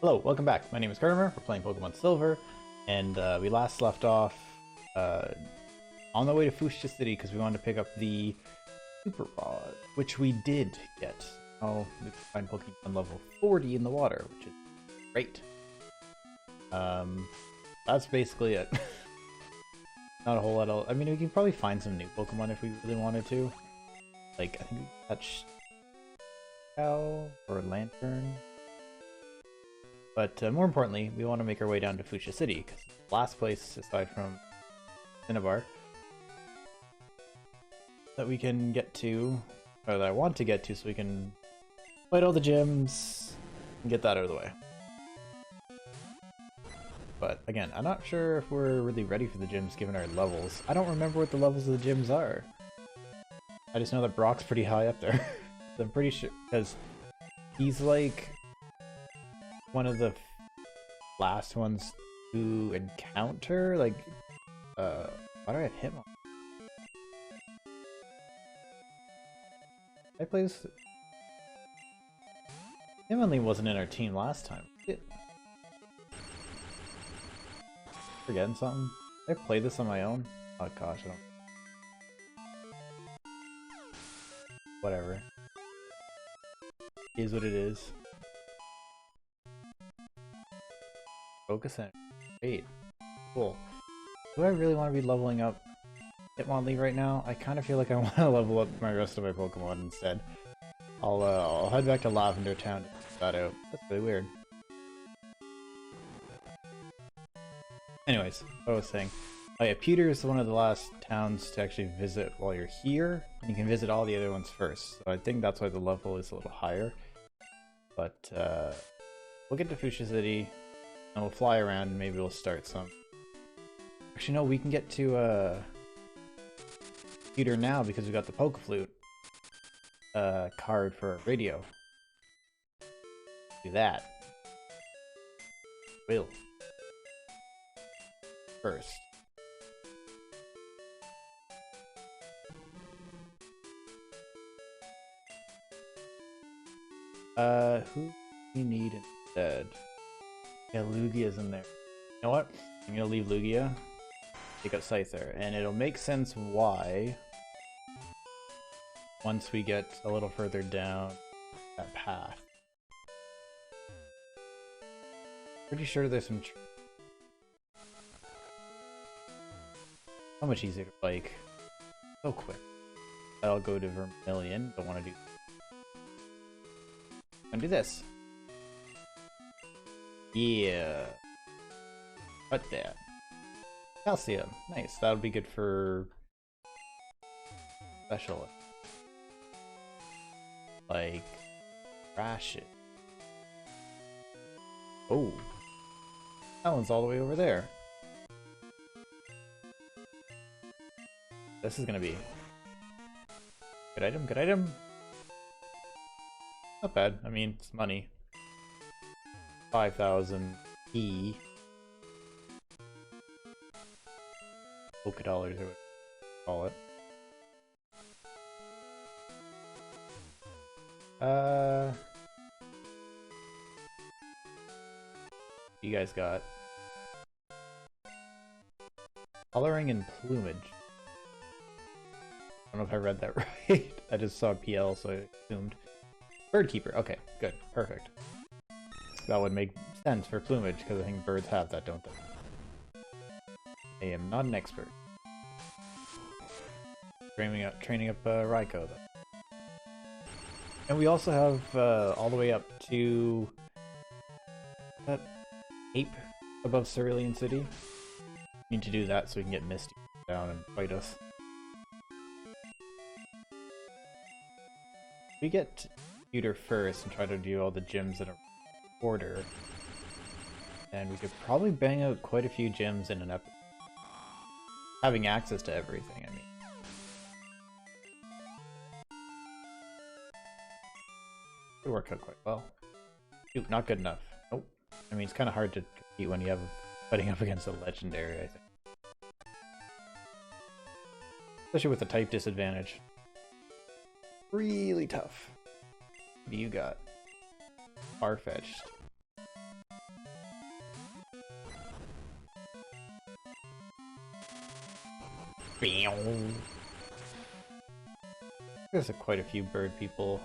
Hello, welcome back. My name is Kurtimyr. We're playing Pokemon Silver, and we last left off on the way to Fuchsia City because we wanted to pick up the Super Rod, which we did get. Oh, we can find Pokemon level 40 in the water, which is great. That's basically it. Not a whole lot else. I mean, we can probably find some new Pokemon if we really wanted to. Like, I think we touched Cow or Lantern. But more importantly, we want to make our way down to Fuchsia City, because the last place, aside from Cinnabar, that we can get to, or that I want to get to, so we can fight all the gyms and get that out of the way. But again, I'm not sure if we're really ready for the gyms given our levels. I don't remember what the levels of the gyms are. I just know that Brock's pretty high up there. I'm pretty sure, because he's like one of the last ones to encounter, like, why do I have him on? I play this. Emily wasn't in our team last time. Forgetting something? Did I play this on my own? Oh gosh, I don't. Whatever. Is what it is. Focus in. Great. Cool. Do I really want to be leveling up Hitmonlee right now? I kind of feel like I want to level up my rest of my Pokemon instead. I'll head back to Lavender Town to check that out. That's really weird. Anyways, what I was saying. Oh yeah, Pewter is one of the last towns to actually visit while you're here, and you can visit all the other ones first. So I think that's why the level is a little higher. But we'll get to Fuchsia City, and we'll fly around, and maybe we'll start some. Actually, no, we can get to Pewter now because we got the Pokeflute card for our radio. Do that. Will. First. Who do we need instead? Yeah, Lugia's in there. You know what? I'm gonna leave Lugia, take up Scyther, and it'll make sense why once we get a little further down that path. Pretty sure there's some so much easier to bike. So quick. I'll go to Vermilion. Don't want to do. I'm gonna do this. Yeah. What that? Calcium. Nice. That'll be good for special. Like crash it. Oh. That one's all the way over there. This is gonna be good item, good item. Not bad. I mean, it's money. 5,000 E. Polka dollars or what you call it. You guys got coloring and plumage. I don't know if I read that right. I just saw PL, so I assumed. Birdkeeper. Okay, good. Perfect. That would make sense for plumage, because I think birds have that, don't they? I am not an expert. Training up Raikou, though. And we also have all the way up to that ape above Cerulean City. We need to do that so we can get Misty down and fight us. We get Pewter first and try to do all the gyms in a order, and we could probably bang out quite a few gyms in an episode. Having access to everything, I mean. Could work out quite well. Shoot, not good enough. Nope. I mean, it's kind of hard to compete when you have fighting up against a legendary, I think. Especially with the type disadvantage. Really tough. What do you got? Farfetch'd. There's quite a few bird people.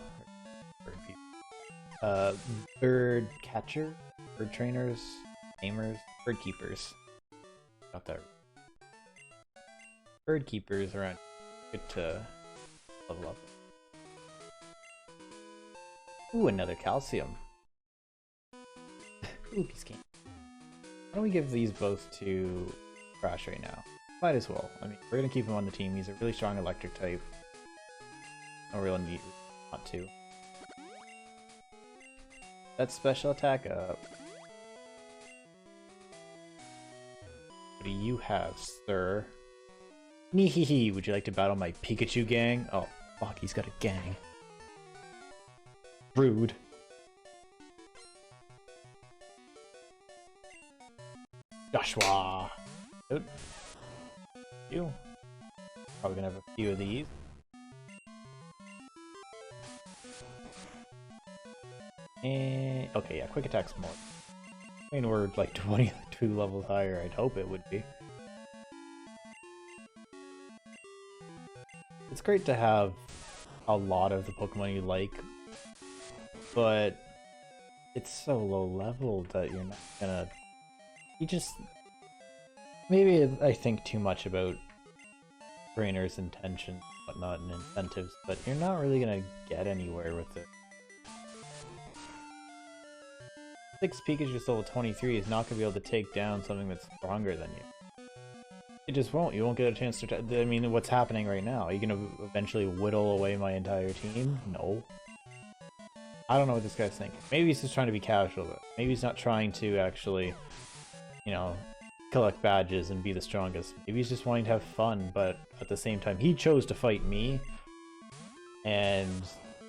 Bird people. Bird catcher, bird trainers, tamers, bird keepers. Got that. Bird keepers around. Good to level up. Ooh, another calcium. Ooh, piece game. Why don't we give these both to Crash right now? Might as well. I mean, we're gonna keep him on the team. He's a really strong electric type. No real need not to. That special attack up. What do you have, sir? Neehee, would you like to battle my Pikachu gang? Oh, fuck, he's got a gang. Rude. Joshua! Good. You. Probably gonna have a few of these. And okay, yeah, quick attack's more. I mean, we're like 22 levels higher. I'd hope it would be. It's great to have a lot of the Pokemon you like, but it's so low level that you're not gonna. You just maybe I think too much about trainers' intentions, whatnot, and incentives, but you're not really gonna get anywhere with it. 6 Pikachu's level 23 is not gonna be able to take down something that's stronger than you. It just won't. You won't get a chance to. I mean, what's happening right now? Are you gonna eventually whittle away my entire team? No. I don't know what this guy's thinking. Maybe he's just trying to be casual, though. Maybe he's not trying to actually, you know, collect badges and be the strongest. Maybe he's just wanting to have fun, but at the same time, he chose to fight me, and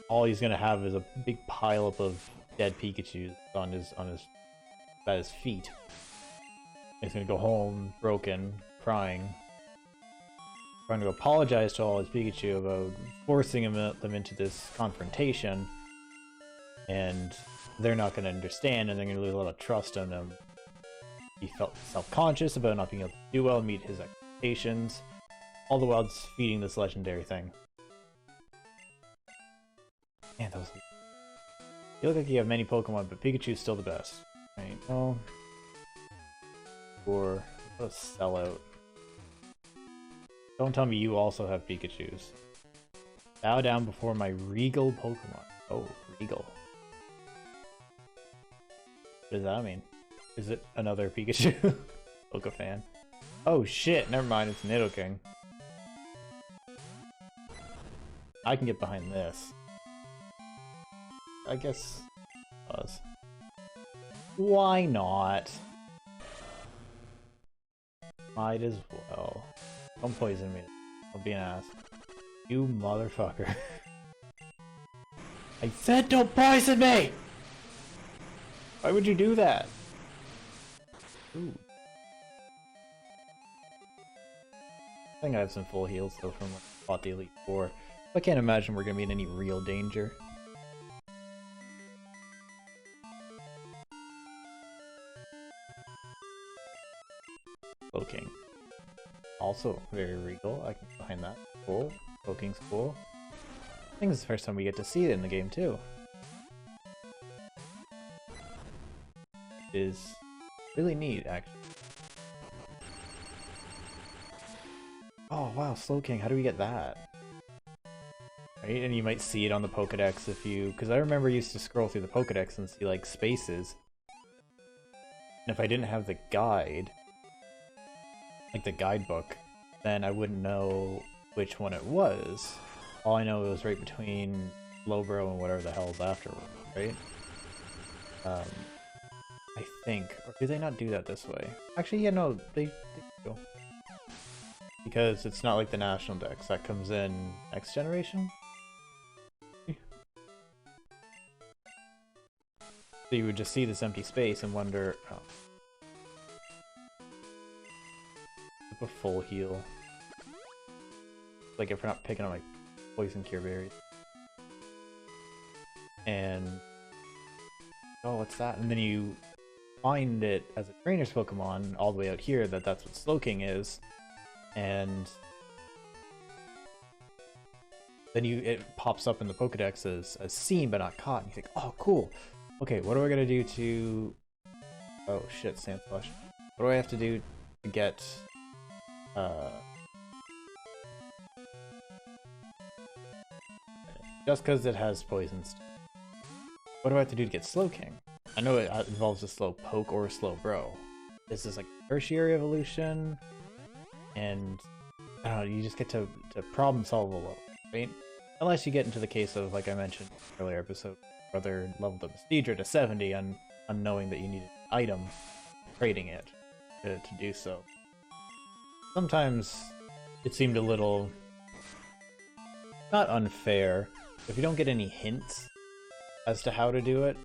all he's gonna have is a big pileup of dead Pikachus at his feet. He's gonna go home broken, crying, trying to apologize to all his Pikachu about forcing them into this confrontation, and they're not gonna understand, and they're gonna lose a lot of trust in him. He felt self-conscious about not being able to do well, meet his expectations, all the while just feeding this legendary thing. Man, that was. You look like you have many Pokemon, but Pikachu's still the best. Right? Oh. Or a sellout. Don't tell me you also have Pikachus. Bow down before my regal Pokemon. Oh, regal. What does that mean? Is it another Pikachu? Poke fan. Oh shit, never mind, it's Nidoking. I can get behind this. I guess why not? Might as well. Don't poison me. Don't be an ass. You motherfucker. I said don't poison me! Why would you do that? Ooh. I think I have some full heals though from when I fought the Elite Four. I can't imagine we're gonna be in any real danger. King. Also very regal. I can get behind that. Cool. King's cool. I think it's the first time we get to see it in the game too. It is really neat, actually. Oh wow, King. How do we get that? Right, and you might see it on the Pokedex if you, because I remember I used to scroll through the Pokedex and see like spaces. And if I didn't have the guide, like the guidebook, then I wouldn't know which one it was. All I know it was right between Lowbro and whatever the hell's afterward, right? I think. Or do they not do that this way? Actually, yeah, no, they do. Because it's not like the National Dex. That comes in next generation? So you would just see this empty space and wonder, oh. A full heal. Like if we're not picking up like poison cure berries. And oh, what's that? And then you find it as a trainer's Pokemon all the way out here that's what Slowking is. And then it pops up in the Pokedex as seen but not caught, and you think, oh, cool. Okay, what do I gotta do to... Oh shit, Sandslash. What do I have to do to get... Just because it has poisons. What do I have to do to get Slowking? I know it involves a slow poke or a slow bro. This is like tertiary evolution, and I don't know, you just get to problem solve a little, right? Unless you get into the case of, like I mentioned in the earlier episode, brother leveled up Steedra to 70 unknowing that you needed an item, trading it to do so. Sometimes it seemed a little, not unfair. If you don't get any hints as to how to do it,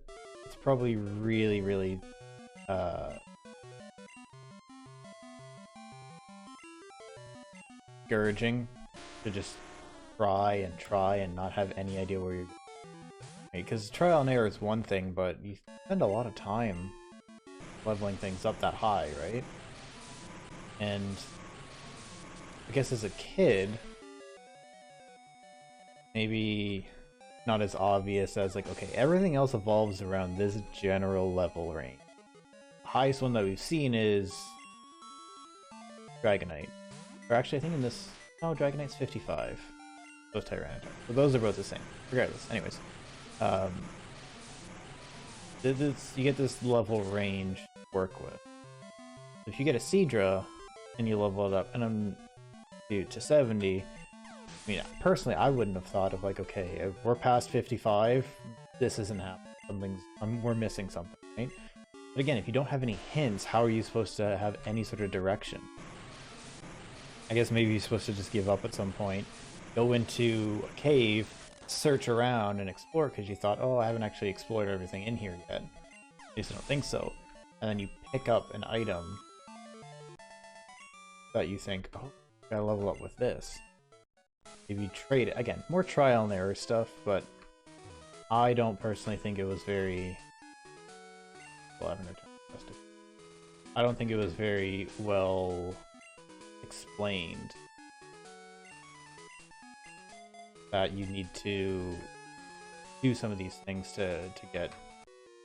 it's probably really, really discouraging to just try and not have any idea where you're going. Because trial and error is one thing, but you spend a lot of time leveling things up that high, right? And I guess as a kid, maybe not as obvious as like, okay, everything else evolves around this general level range. The highest one that we've seen is Dragonite. Or actually, I think in this... No, Dragonite's 55. Those Tyranitar. So those are both the same. Regardless. Anyways. You get this level range to work with. If you get a Seadra, and you level it up to 70, I mean, personally, I wouldn't have thought of like, okay, if we're past 55, this isn't happening. We're missing something, right? But again, if you don't have any hints, how are you supposed to have any sort of direction? I guess maybe you're supposed to just give up at some point, go into a cave, search around and explore because you thought, oh, I haven't actually explored everything in here yet. At least I don't think so. And then you pick up an item that you think, oh, I gotta level up with this. If you trade it, again, more trial and error stuff, but I don't personally think it was very... Well, I haven't returned it. I don't think it was very well explained that you need to do some of these things to get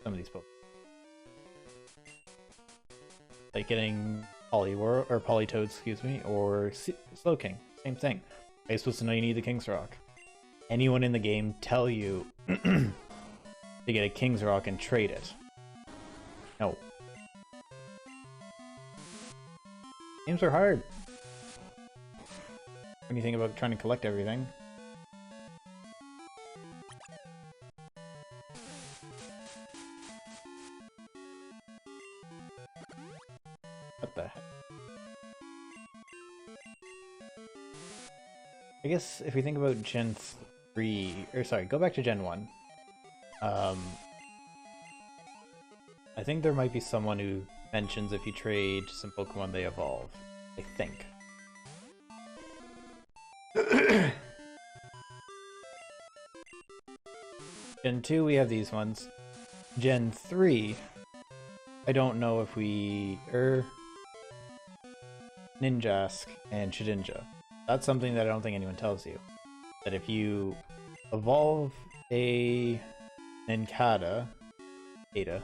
some of these Pokemon. Like getting Poliwhirl, or Politoed, excuse me, or Slowking. Same thing. Are you supposed to know you need the King's Rock? Anyone in the game tell you to get a King's Rock and trade it? No. Games are hard. When you think about trying to collect everything. What the heck? I guess if we think about Gen 3, or sorry, go back to Gen 1. I think there might be someone who mentions if you trade some Pokemon, they evolve. I think. Gen 2, we have these ones. Gen 3, I don't know if we... Ninjask and Shedinja. That's something that I don't think anyone tells you. That if you evolve a Nincada, Ada,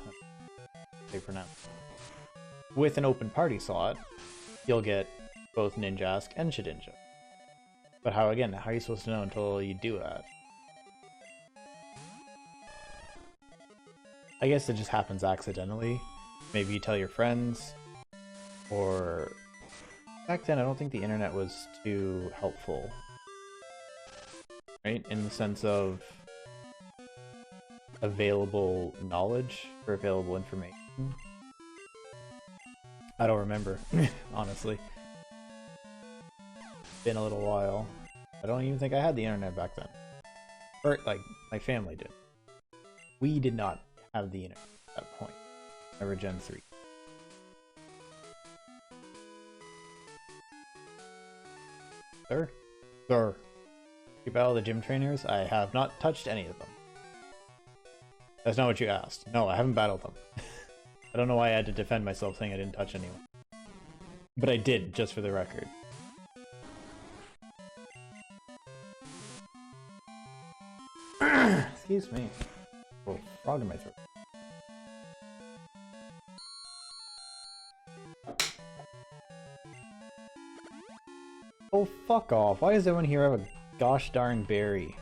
they pronounce it, with an open party slot, you'll get both Ninjask and Shedinja. But how are you supposed to know until you do that? I guess it just happens accidentally. Maybe you tell your friends, or... Back then, I don't think the internet was too helpful. Right? In the sense of available knowledge or available information. I don't remember, honestly. Been a little while. I don't even think I had the internet back then. Or, like, my family did. We did not have the internet at that point. Never Gen 3. Sir? Sir. You battle the gym trainers? I have not touched any of them. That's not what you asked. No, I haven't battled them. I don't know why I had to defend myself saying I didn't touch anyone. But I did, just for the record. Excuse me. Oh, frog in my throat. Oh, fuck off. Why does everyone here have a gosh darn berry?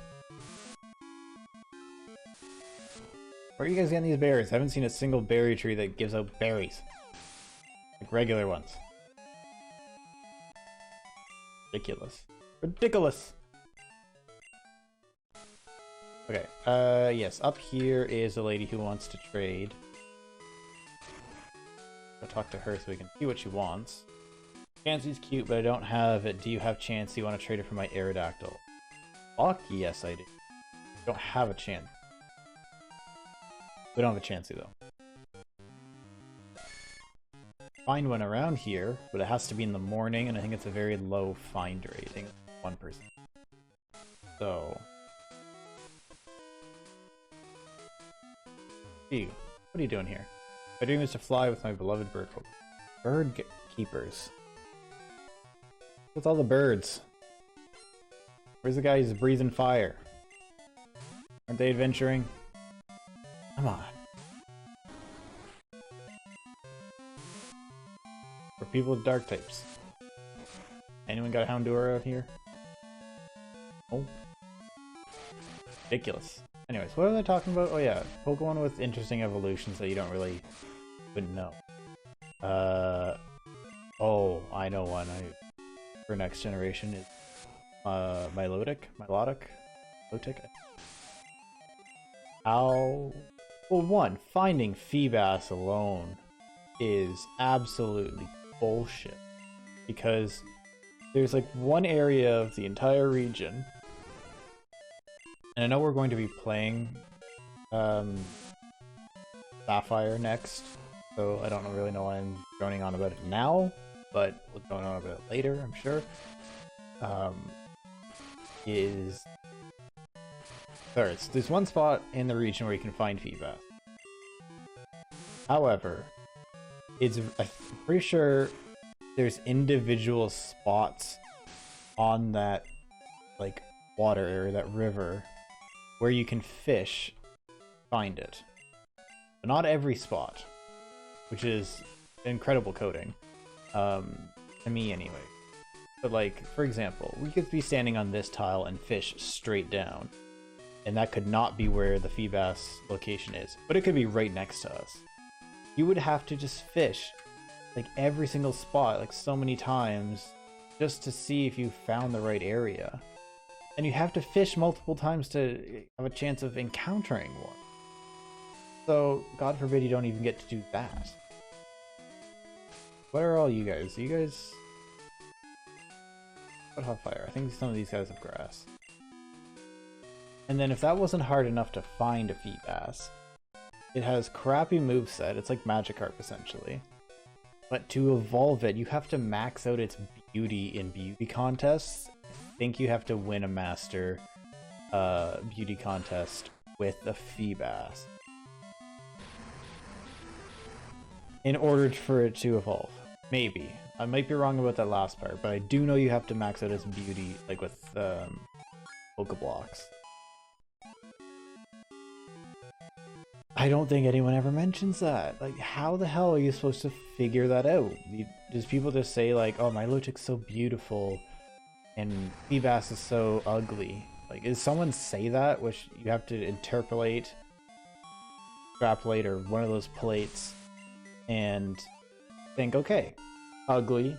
Where are you guys getting these berries? I haven't seen a single berry tree that gives out berries. Like regular ones. Ridiculous. Ridiculous! Okay, yes, up here is a lady who wants to trade. I'll talk to her so we can see what she wants. Chancy's cute, but I don't have it. Do you have Chansey? You want to trade it for my Aerodactyl? Fuck yes, I do. I don't have a Chance. We don't have a Chansey, though. Find one around here, but it has to be in the morning, and I think it's a very low find rate. I think it's 1%. So... Hey, what are you doing here? My dream is to fly with my beloved bird keepers. What's all the birds? Where's the guy who's breathing fire? Aren't they adventuring? Come on. For people with dark types. Anyone got a Houndour out here? Oh. Ridiculous. Anyways, what are they talking about? Oh yeah, Pokemon with interesting evolutions that you don't really wouldn't know. Oh, I know one. For next generation is Milotic? Lotic? How? Well, one, finding Feebas alone is absolutely bullshit. Because there's like one area of the entire region, and I know we're going to be playing Sapphire next, so I don't really know why I'm droning on about it now, but we'll drone on about it later, I'm sure. There's one spot in the region where you can find Feebas. However, I'm pretty sure there's individual spots on that like water area, that river, where you can find it. But not every spot, which is incredible coding, to me anyway. But like, for example, we could be standing on this tile and fish straight down, and that could not be where the Feebas location is, but it could be right next to us. You would have to just fish like every single spot, like so many times, just to see if you found the right area. And you have to fish multiple times to have a chance of encountering one. So, God forbid you don't even get to do that. What are all you guys? You guys... What have fire? I think some of these guys have grass. And then if that wasn't hard enough to find a Feebas, it has crappy moveset. It's like Magikarp, essentially. But to evolve it, you have to max out its beauty in beauty contests. I think you have to win a master beauty contest with a Feebas in order for it to evolve. Maybe. I might be wrong about that last part, but I do know you have to max out its beauty, like with Pokeblocks. I don't think anyone ever mentions that. Like, how the hell are you supposed to figure that out? Does people just say like, oh, Milotic's so beautiful and Feebas is so ugly? Like, does someone say that, which you have to extrapolate, or one of those plates, and think, okay, ugly,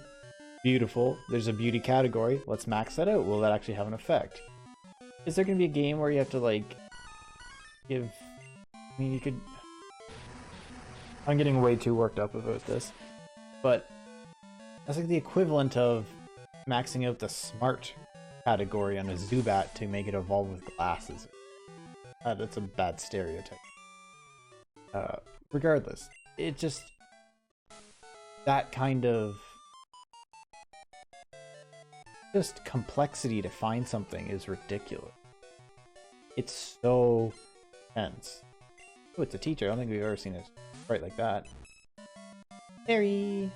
beautiful, there's a beauty category, let's max that out. Will that actually have an effect? Is there going to be a game where you have to, like, give... I mean, you could... I'm getting way too worked up about this, but that's like the equivalent of maxing out the smart category on a Zubat to make it evolve with glasses. That's a bad stereotype. Regardless, it just... that kind of... just complexity to find something is ridiculous. It's so tense. Oh, it's a teacher. I don't think we've ever seen it right like that. Harry!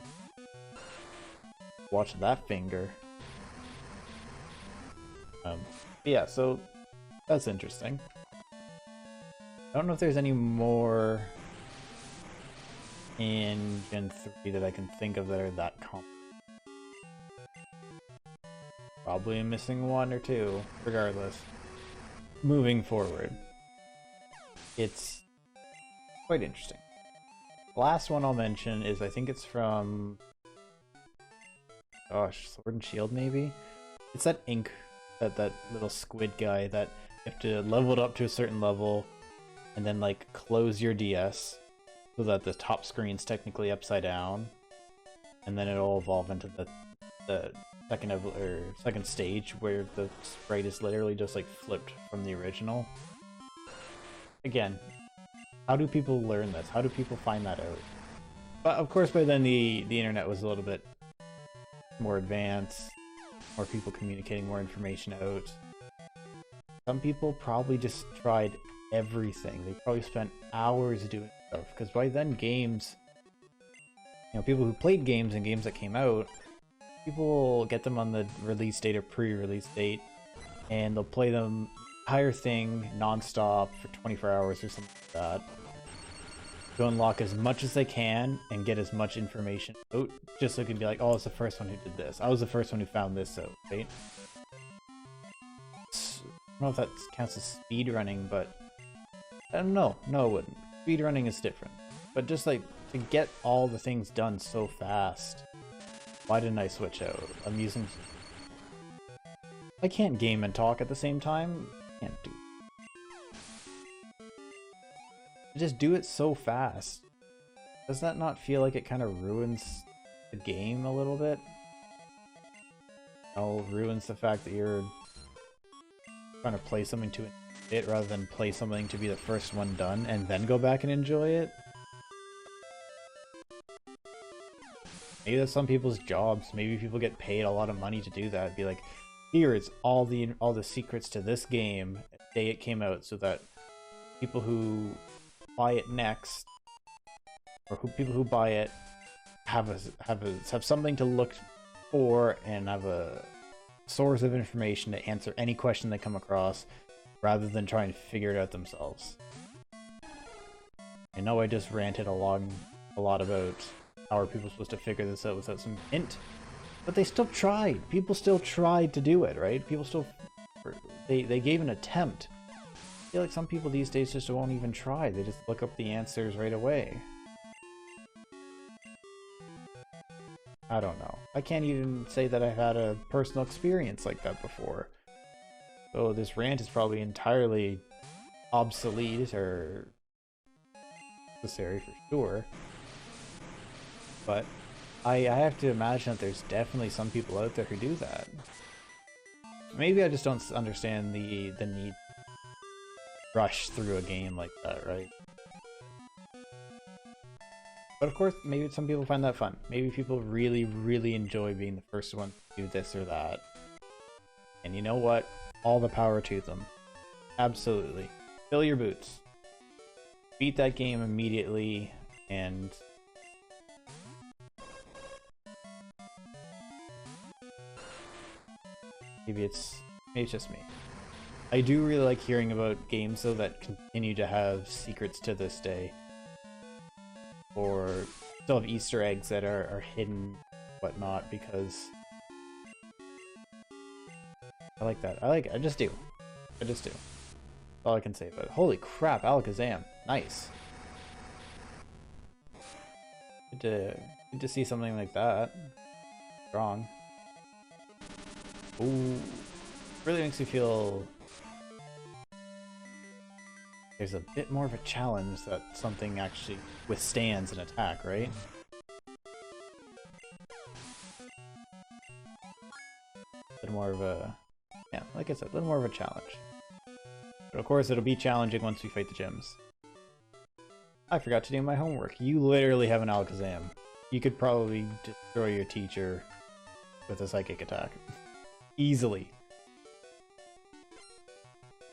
Watch that finger. Yeah, so that's interesting. I don't know if there's any more in Gen 3 that I can think of that are that common. Probably missing one or two, regardless. Moving forward, it's quite interesting. The last one I'll mention is, I think it's from, gosh, Sword and Shield maybe? It's that ink, that little squid guy that you have to level it up to a certain level and then like close your DS so that the top screen's technically upside down, and then it'll evolve into the second stage where the sprite is literally just like flipped from the original. Again, how do people learn this? How do people find that out? But of course by then the internet was a little bit more advanced, more people communicating more information out. Some people probably just tried everything. They probably spent hours doing stuff, because by then games, people who played games and games that came out, people get them on the release date or pre-release date, and they'll play them entire thing non-stop for 24 hours or something like that to unlock as much as they can and get as much information out, just so it can be like, oh, it's the first one who did this. I was the first one who found this out, right? I don't know if that counts as speedrunning, but no, it wouldn't. Speedrunning is different. But just like to get all the things done so fast, why didn't I switch out? I can't game and talk at the same time. I can't do. Just do it so fast. Does that not feel like it kind of ruins the game a little bit? Ruins the fact that you're trying to play something to it rather than play something to be the first one done and then go back and enjoy it? Maybe that's some people's jobs. Maybe people get paid a lot of money to do that. Be like, here is all the secrets to this game the day it came out, so that people who buy it next, or people who buy it have something to look for and have a source of information to answer any question they come across, rather than trying to figure it out themselves. I know I just ranted a lot about how are people supposed to figure this out without some hint, but they still tried. People still tried to do it, right? People still, they gave an attempt. I feel like some people these days just won't even try. They just look up the answers right away. I don't know. I can't even say that I've had a personal experience like that before. So this rant is probably entirely obsolete or necessary for sure. But I have to imagine that there's definitely some people out there who do that. Maybe I just don't understand the need to rush through a game like that, right? But of course, maybe some people find that fun. Maybe people really, really enjoy being the first one to do this or that. And you know what? All the power to them. Absolutely. Fill your boots. Beat that game immediately, and maybe it's just me. I do really like hearing about games though that continue to have secrets to this day, or still have Easter eggs that are hidden, whatnot, because I like that. I just do. That's all I can say about it. Holy crap, Alakazam. Nice. Good to see something like that. Strong. Ooh. Really makes me feel there's a bit more of a challenge that something actually withstands an attack, right? A bit more of a, yeah, like I said, a little more of a challenge. But of course it'll be challenging once we fight the gyms. I forgot to do my homework. You literally have an Alakazam. You could probably destroy your teacher with a psychic attack. Easily.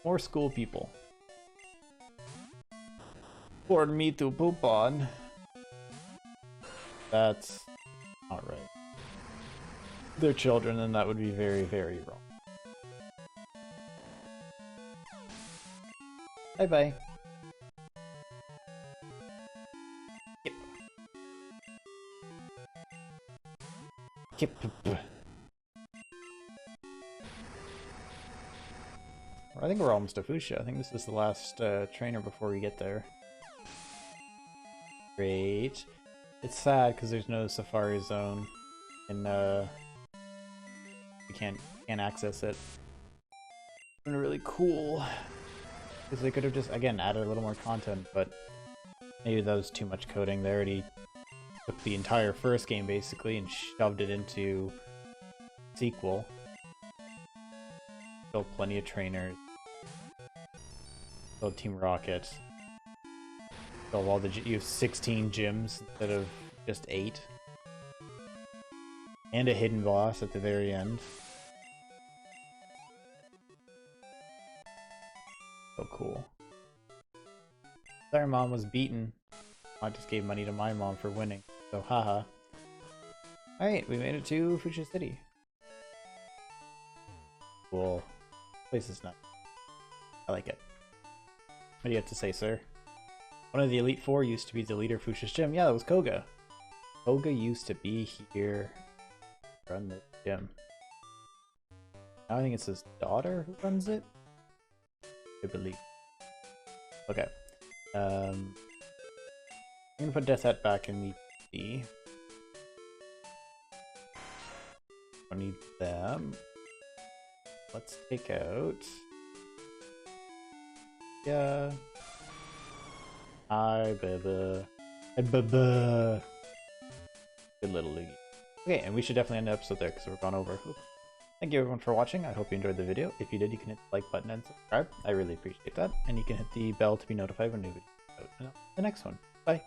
More school people. For me to poop on. That's not right. They're children, and that would be very, very wrong. Bye-bye. I think we're almost to Fuchsia. I think this is the last trainer before we get there. Great. It's sad because there's no safari zone, and we can't access it. It's been really cool because they could have just again added a little more content, but maybe that was too much coding. They already took the entire first game basically and shoved it into sequel. Still plenty of trainers. Still Team Rocket. Still all the you have 16 gyms instead of just 8. And a hidden boss at the very end. So cool. Their mom was beaten. I just gave money to my mom for winning. So haha. Alright, we made it to Fuchsia City. Cool. Place is nice. I like it. What do you have to say, sir? One of the Elite Four used to be the leader of Fuchsia's gym. Yeah, that was Koga. Koga used to be here. Run the gym. Now I think it's his daughter who runs it. I believe. Okay. I'm gonna put Death Hat back in the don't need them. Let's take out. Yeah. Hi, baby. And baba. Good little loogie. Okay, and we should definitely end the episode there because we're gone over. Oops. Thank you everyone for watching. I hope you enjoyed the video. If you did, you can hit the like button and subscribe. I really appreciate that. And you can hit the bell to be notified when new videos come out. The next one. Bye.